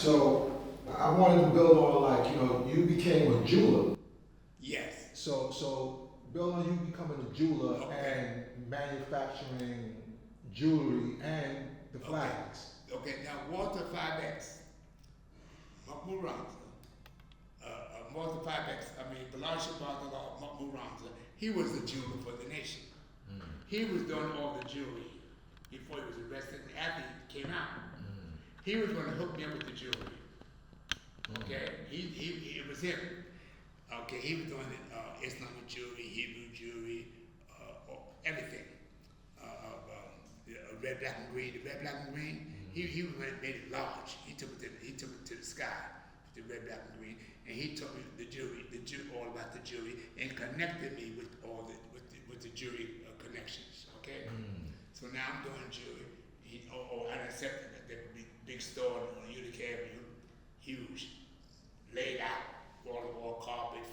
So I wanted to build on like, you became a jeweler. Yes. So build on you becoming a jeweler Okay. and manufacturing jewelry and the Okay. flags. Okay. Now Walter 5X, Muranza, Walter 5X. I mean, Balarsha Bartolomé Muranza. He was the jeweler for the nation. He was doing all the jewelry before he was arrested. And after he came out, he was going to hook me up with the jewelry. Okay, it was him. Okay, he was doing Islamic jewelry, Hebrew jewelry, everything. Red, black, and green. The red, black, and green. He made it large. He took it to the sky. The red, black, and green, and he taught me the jewelry, all about the jewelry, and connected me with all with the jewelry connections. Okay, so now I'm doing jewelry. And I said that big store on Utica Avenue, huge, laid out, wall-to-wall carpet,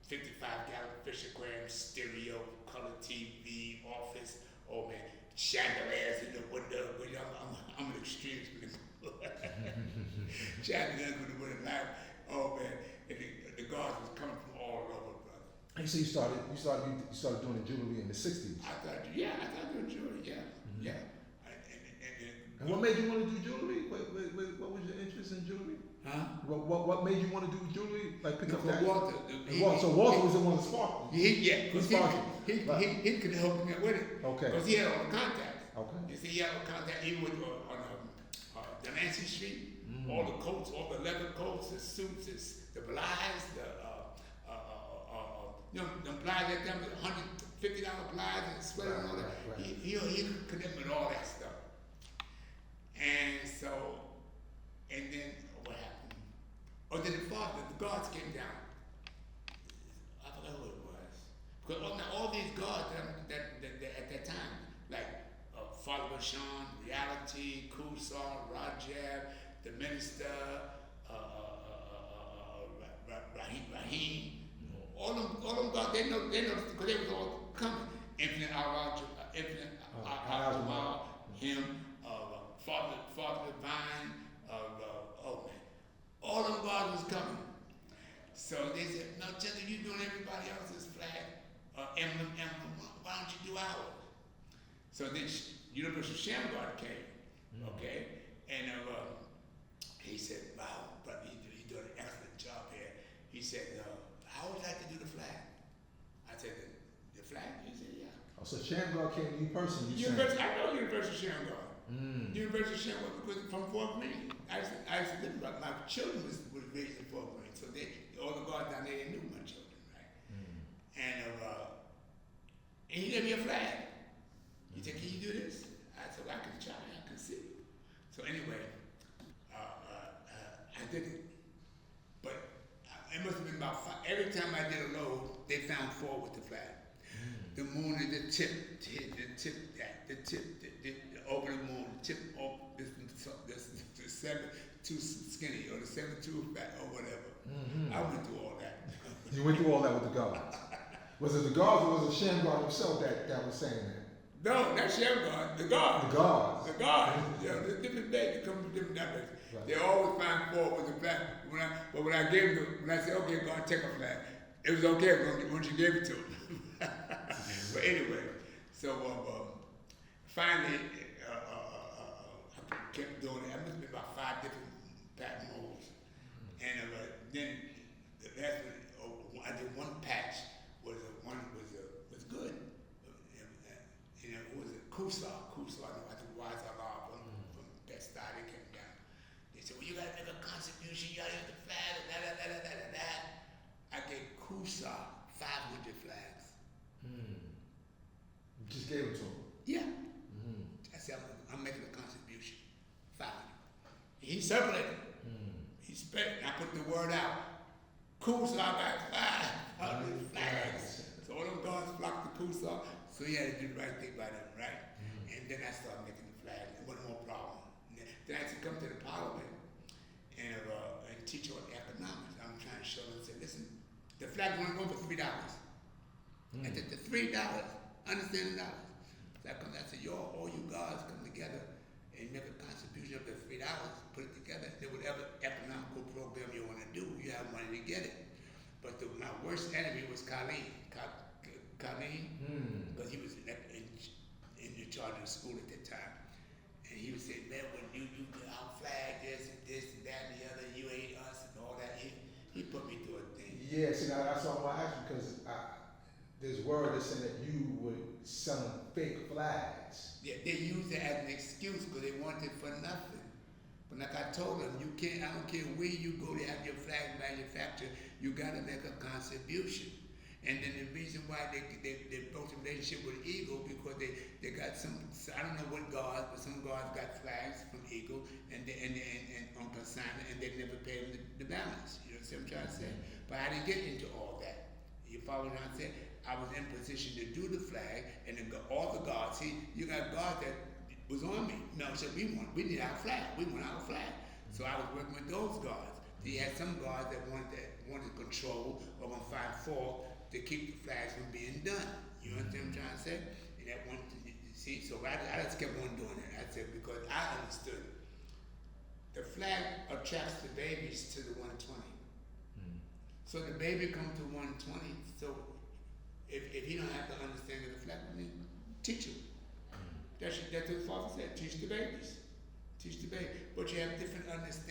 55-gallon Fisher-Graham stereo, color TV, office. Oh man, chandeliers in the window. I'm an extremist. Chandeliers in the window. Oh man, and the guards was coming from all over, brother. And so you started doing the jewelry in the '60s. I thought doing jewelry, yeah. And what made you want to do jewelry? What was your interest in jewelry? Huh? What made you want to do jewelry? Like pick up that? Walter. So Walter was the one that sparked you. He could help me with it. Okay. Because he had all the contacts. Okay. You see, he had all the contacts. Even with Delancey Street, all the coats, all the leather coats, the suits, the blinds, them blinds that them $150 blinds and sweater and all that. Right. He could connect with all that stuff. And then what happened? Then the guards came down. I forgot who it was. Because all these guards that at that time, like Father Bashan, Reality, Kusar, Rajab, the minister, Rahim, all them guards, they know because they was all coming. Infinite Al-Jamal, him, Father Divine, all them guards was coming. So they said, no, Chester, you doing everybody else's flag, emblem, why don't you do ours? So then Universal Shamgar came, okay? And he said, wow, but he's doing an excellent job here. He said, how would you like to do the flag? I said, the flag? He said, yeah. Oh, so Shamgar came to you personally? I know Universal Shamgar. Universal Shamgar because from Fort Greene. I used to live about my children was raised in Fort Greene, so all the guards down there they knew my children, right? And he gave me a flag. He said, "Can you do this?" I said, well, "I can try. I can see." So anyway, I did it, but it must have been about 5. Every time I did a load, they found 4 with the flag. The moon is the tip, over the moon, the tip over the 7 too skinny or the 7 too fat or whatever. I went through all that. You went through all that with the guards. Was it the guards or was it Shamgar himself that was saying that? No, not Shamgar, the guards. The guards. The guards. The different days, they come from different numbers. Right. They always find 4 with the flag. But when I gave them, when I said, okay, go and take a flag, it was okay once you gave it to them. But anyway, so finally, I kept doing it. I must have been about 5 different pattern molds. And then the last one, I did one patch was good. It was a Kusar, I think Wise Allah from Best Stuy, they came down. They said, well, you gotta make a contribution, you gotta have the flag, da. I gave Kusar 500 flags. You just gave it to him? Yeah. I said, I'm making a contribution. 500. He circulated. He spread it. I put the word out. Kusar got 500 flags. So all them guards flocked to Kusar. So he had to do the right thing by them, right? And then I started making the flag. It wasn't no problem. Then I had to come to the parliament and teach on economics. I'm trying to show them, say, listen, the flag is only going for $3. I said, the $3, understand the dollars. So I said, all you guys come together and make a contribution of the $3, put it together, then whatever worst enemy was Colleen. Because he was in charge of the school at that time. And he would say, man, when you our flag this and that and the other, you ain't us and all that. He put me through a thing. Yeah, see, now that's all I asked you because there's word that said that you were selling fake flags. Yeah, they used it as an excuse because they wanted it for nothing. But like I told them, I don't care where you go to have your flag manufactured, you got to make a contribution. And then the reason why they built a relationship with Eagle because they got some, I don't know what guards, but some guards got flags from Eagle and on consignment and they never paid them the balance. You know what I'm trying to say? But I didn't get into all that. You follow what I'm saying? I was in position to do the flag and then all the guards, see, you got guards that was on me. No, said we need our flag. We want our flag. So I was working with those guards. He had some guards that wanted control or gonna find fault to keep the flags from being done. You know what I'm trying to say? And that one, see, so I just kept on doing it. I said, because I understood the flag attracts the babies to the 120. So the baby comes to 120, so if he don't have the understanding of the flag, I mean, teach him. That's what the father said, teach the babies. Teach the baby. But you have different levels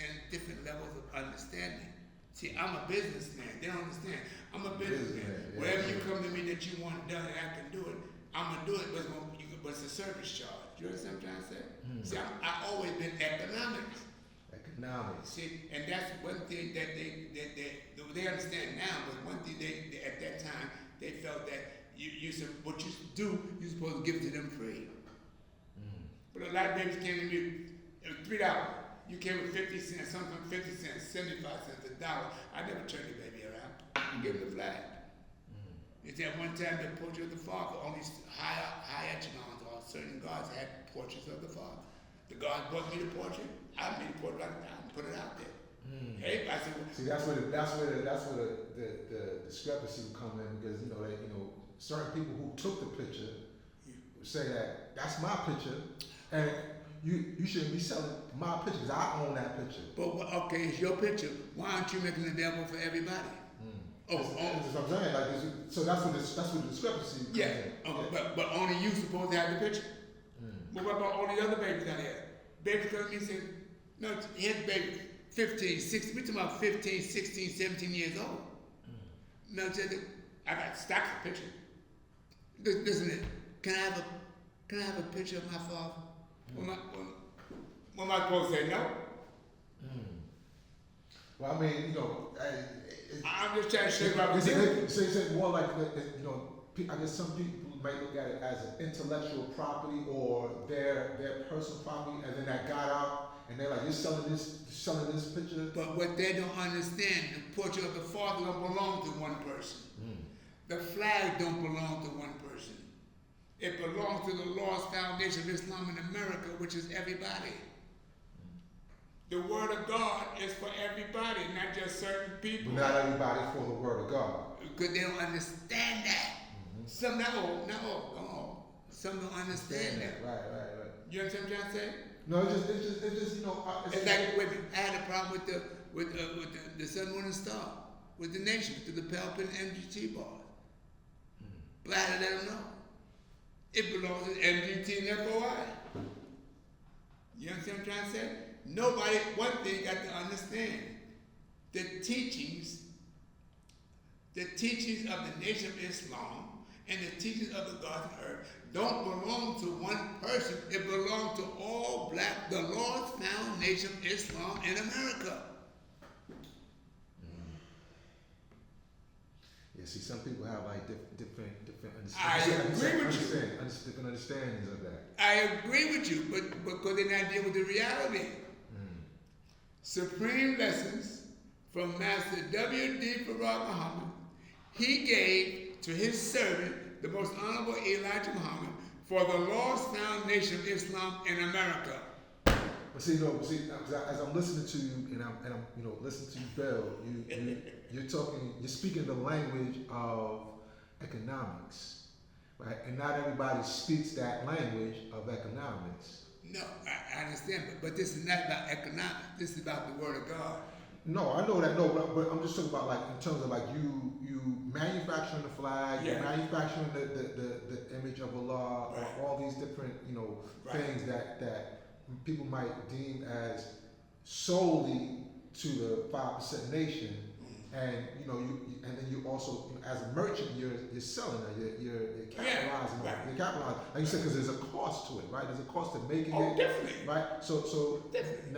of understanding. See, I'm a businessman. They don't understand. I'm a businessman. Yeah. Whatever you come to me that you want done and I can do it, I'm going to do it, but it's a service charge. You understand what I'm trying to say? See, I've always been economics. See, and that's one thing that they understand now, but one thing they at that time, they felt that what you do, you're supposed to give it to them free. But a lot of babies came to me, it was $3. You came with 50 cents, something 50 cents, 75 cents, $1. I never turned the baby around. You give him the flag. It's at one time the portrait of the father, only high echelons or certain guards had portraits of the father. The guards brought me the portrait. I made the portrait and put it out there. Everybody said, see, that's where the discrepancy would come in because certain people who took the picture say that that's my picture and you shouldn't be selling my picture because I own that picture. But okay, it's your picture. Why aren't you making it available for everybody? That's what I'm saying. Like, so that's where the discrepancy comes in. But only you supposed to have the picture. But what about all the other babies out there? Babies come to me and say, no, his baby, 15, 16, we're talking about 15, 16, 17 years old. Melchisedek, I got stacks of pictures. Listen, can I have a picture of my father? When am I supposed to say no? Well, I mean, I'm just trying to show you what I'm doing. So it's more like, I guess some people might look at it as an intellectual property or their personal property, and then that got out, and they're like, you're selling this picture. But what they don't understand, the portrait of the father don't belong to one person. The flag don't belong to one person. It belongs to the lost foundation of Islam in America, which is everybody. The word of God is for everybody, not just certain people. But not everybody for the word of God. Because they don't understand that. Some not all. Some don't understand that. Right. You understand what I'm trying to say? No, it's just it's like when I had a problem with the sun, moon, and star, with the nation, with the lapel pin MGT bars. But I had to let them know. It belongs to MGT and FOI. You understand what I'm trying to say? Nobody, one thing got to understand, the teachings of the Nation of Islam and the teachings of the God of earth don't belong to one person. It belongs to all the lost foundation of Islam in America. Yeah, see, some people have like different I agree with you. Different understandings of that. I agree with you, but because they're not dealing with the reality. Supreme lessons from Master W.D. Farag Muhammad, he gave to his servant, the most honorable Elijah Muhammad, for the lost foundation of Islam in America. But see, as I'm listening to you, and I'm listening to you, Bill, you're speaking the language of economics, right? And not everybody speaks that language of economics. No, I understand, but this is not about economics. This is about the Word of God. No, I know that. No, but I'm just talking about like in terms of like you manufacturing the flag, you Yeah. manufacturing the image of Allah, Right. or all these different Right. things that people might deem as solely to the 5% nation, and and then you also as a merchant you're selling it, you're capitalizing on it. Right. You're capitalizing, like you said, because there's a cost to it, right? There's a cost to making Oh, it, definitely. right? So Definitely.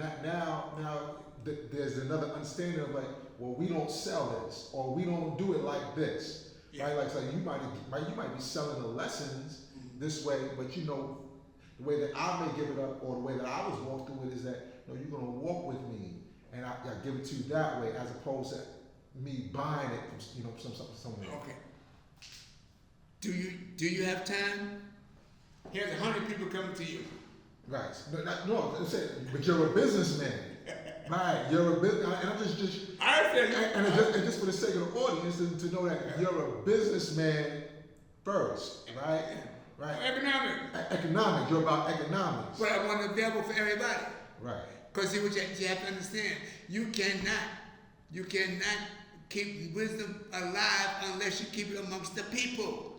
there's another understanding of like, well, we don't sell this, or we don't do it like this, Yeah. right? Like, so you might be selling the lessons this way, but the way that I may give it up, or the way that I was walked through it is that you're gonna walk with me, and I give it to you that way, as opposed to me buying it from somewhere. Okay. Do you have time? Here's 100 people coming to you. Right. No, I'm saying, but you're a businessman. Right. You're a business, and I'm just I said, and just for the sake of the audience to know that you're a businessman first, right? Right. Economics. You're about economics. but I want it available for everybody. Right. Because see what you have to understand, you cannot keep wisdom alive unless you keep it amongst the people.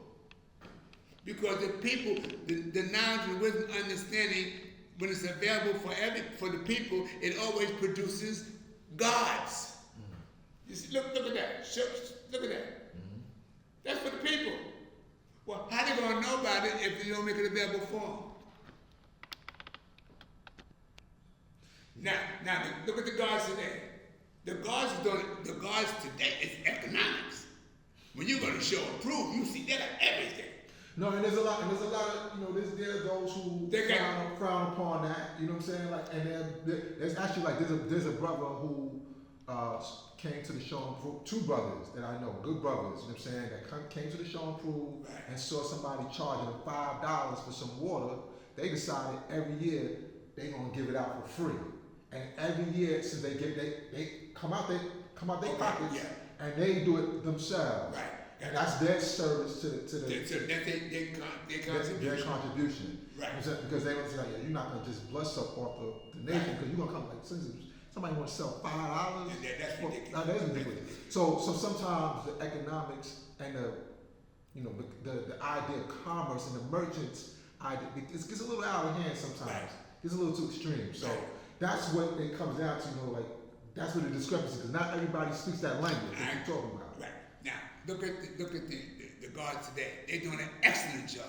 Because the people, the knowledge and wisdom understanding, when it's available for the people, it always produces gods. You see, look at that. Look at that. That's for the people. Well, how they gonna know about it if you don't make it available for them? Now, look at the gods today. The gods today is economics. When you're gonna show and prove, you see they got everything. No, and there's a lot of there are those who frown upon that. You know what I'm saying? Like, and there's actually like there's a brother who came to the show and prove, two brothers that I know, good brothers. You know what I'm saying? That came to the show and prove, and saw somebody charging them $5 for some water. They decided every year they gonna give it out for free, and every year since they come out their pockets, and they do it themselves. Right. And that's their service to the their contribution. Right. Right. Because they want to say, yeah, you're not going to just bless up off the nation, because you're going to come like, somebody want to sell $5. That's ridiculous. That is ridiculous. So sometimes the economics and the idea of commerce and the merchants idea, it gets a little out of hand sometimes. Right. It's a little too extreme. So that's what it comes down to. Like that's where the discrepancy, because not everybody speaks that language that you're talking about. Right. Now, look at the guards today. They're doing an excellent job.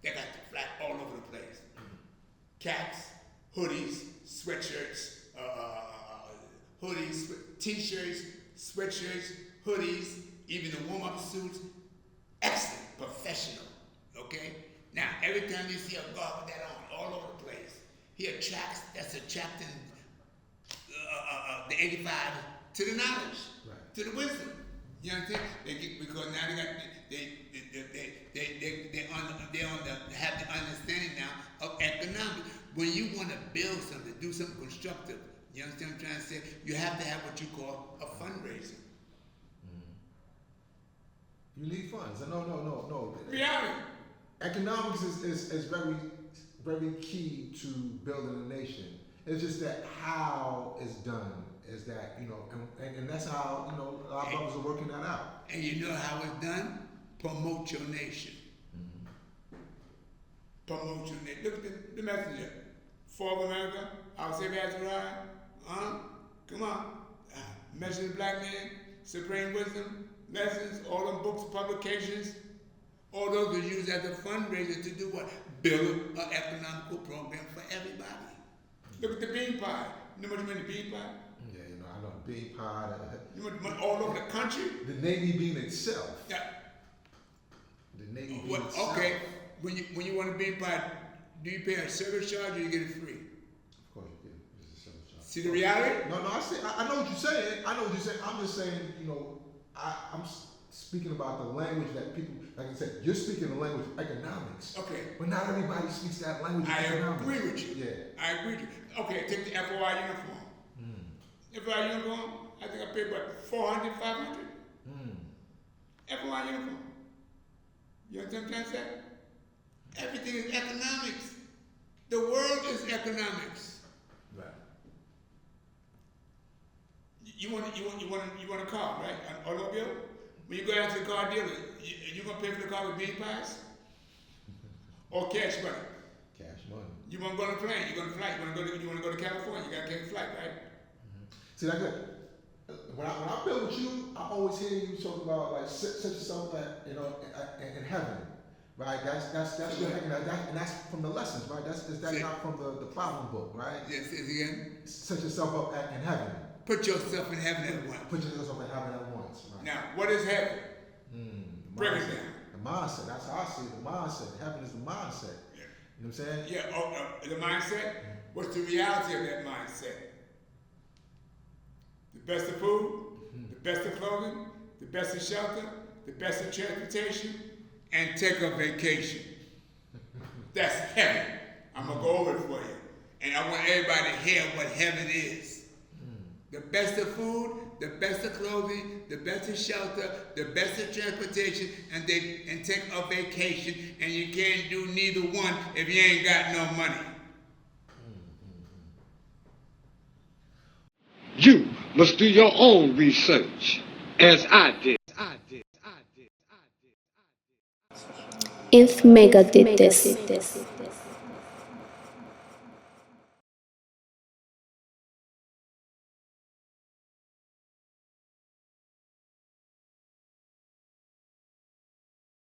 They got the flag all over the place. Caps, hoodies, sweatshirts, t-shirts, sweatshirts, hoodies, even the warm-up suits. Excellent, professional. Okay. Now, every time you see a guard with that on, all over the place, that's attracting the 85 to the knowledge, right, to the wisdom. You understand? Because now they have the understanding now of economics. When you want to build something, do something constructive, you understand what I'm trying to say? You have to have what you call a fundraiser. You need funds. No. Reality. Economics is very, very key to building a nation. It's just that how it's done is that, and that's how, our brothers are working that out. And you know how it's done? Promote your nation. Promote your nation. Look at the messenger. For America, I'll say that's right. Come on. Message of the Black Man, Supreme Wisdom, Lessons, all them books, publications, all those are used as a fundraiser to do what? Build an economical program for everybody. Look at the bean pie. You know what you mean, the bean pie? Yeah, I know the bean pie. You know all over the country? The navy bean itself. Yeah. The navy bean itself. Okay, when you want a bean pie, do you pay a service charge or you get it free? Of course you get it. It's a service charge. See the reality? No, I know what you're saying. I'm just saying, I'm speaking about the language that people, like I said, you're speaking the language of economics. Okay. But not everybody speaks that language of economics. I agree with you. Yeah. I agree with you. Okay, take the FOI uniform. FOI uniform, I think I paid about $400, $500. FOI uniform. You understand what I'm trying to say? Everything is economics. The world is economics. Right. you want a car, right? An automobile. When you go down to the car dealer, you gonna pay for the car with bean pies or cash money? Cash money. You want to go on a plane? You gonna fly? You wanna go to California? You gotta catch a flight, right? See, like that. When I build with you, I always hear you talk about like set yourself at in heaven, right? That's your and that's from the lessons, right? That's not from the problem book, right? Yes, again. Set yourself up in heaven. Put yourself in heaven at once. Put yourself in heaven at once. Right? Now, what is heaven? Break it down. The mindset. That's how I see it. The mindset. Heaven is the mindset. Yeah. You know what I'm saying? Yeah. The mindset. What's the reality of that mindset? The best of food, the best of clothing, the best of shelter, the best of transportation, and take a vacation. That's heaven. I'm going to go over it for you. And I want everybody to hear what heaven is. The best of food, the best of clothing, the best of shelter, the best of transportation, and take a vacation. And you can't do neither one if you ain't got no money. You must do your own research, as I did. If Mecca did this.